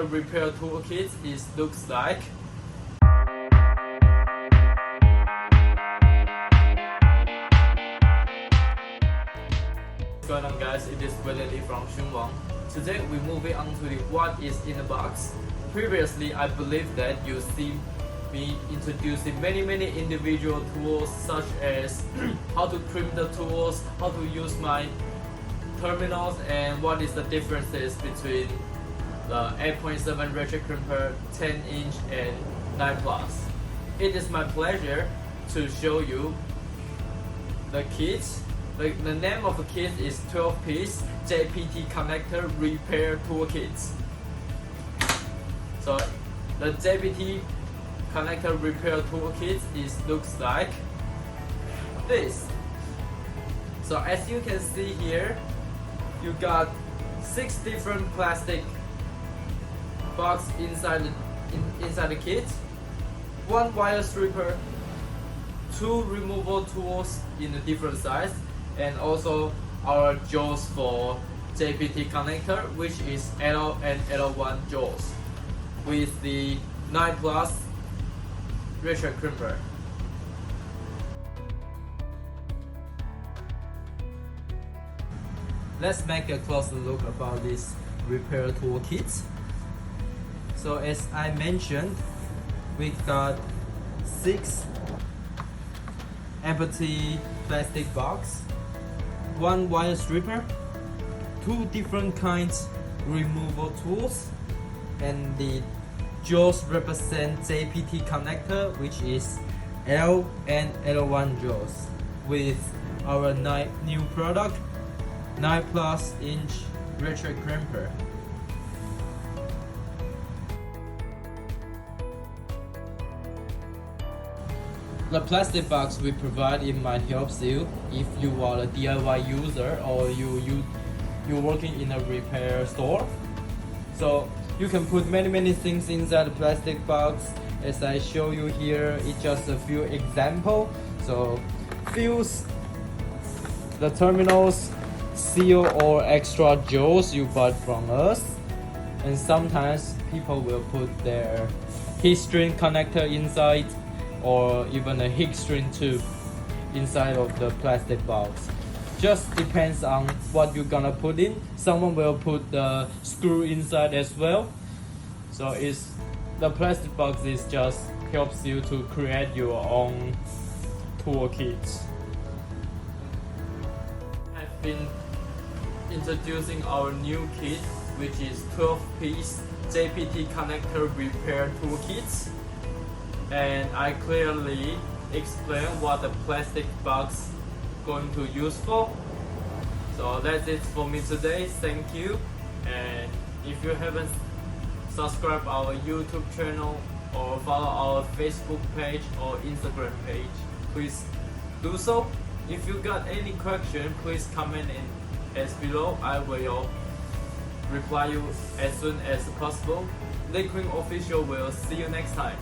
repair toolkit looks like. What's going on, guys? It is Willie from Xunwang. Today we moving on to the what is in the box. Previously, I believe that you see me introducing many individual tools, such as how to trim the tools, how to use my terminals, and what is the differences between the 8.7 retro crimper, 10-inch and 9 Plus. It is my pleasure to show you the kit. The name of the kit is 12-piece JPT connector repair toolkit. So the JPT connector repair toolkit looks like this. So as you can see here, you got 6 different plastic box inside the kit, 1 wire stripper, 2 removal tools in a different size, and also our jaws for JPT connector, which is L and L1 jaws with the 9 Plus retro crimper. Let's make a closer look about this repair toolkit. So as I mentioned, we got 6 empty plastic box, 1 wire stripper, 2 different kinds removal tools, and the jaws represent JPT connector, which is L and L1 jaws, with our new product 9 Plus inch retro crimper. The plastic box we provide, it might help you if you are a DIY user or you're working in a repair store. So you can put many things inside the plastic box. As I show you here, it's just a few examples. So fuse the terminals, seal or extra jaws you bought from us, and sometimes people will put their heat shrink connector inside, or even a heat shrink tube inside of the plastic box. Just depends on what you're gonna put in. Someone will put the screw inside as well. So the plastic box just helps you to create your own toolkit. I've been introducing our new kit, which is 12-piece JPT connector repair toolkit, and I clearly explain what the plastic box going to use for. So that's it for me today. Thank you, and if you haven't subscribed our YouTube channel or follow our Facebook page or Instagram page, please do so. If you got any question, please comment in as below. I will reply you as soon as possible. Liquid Official will see you next time.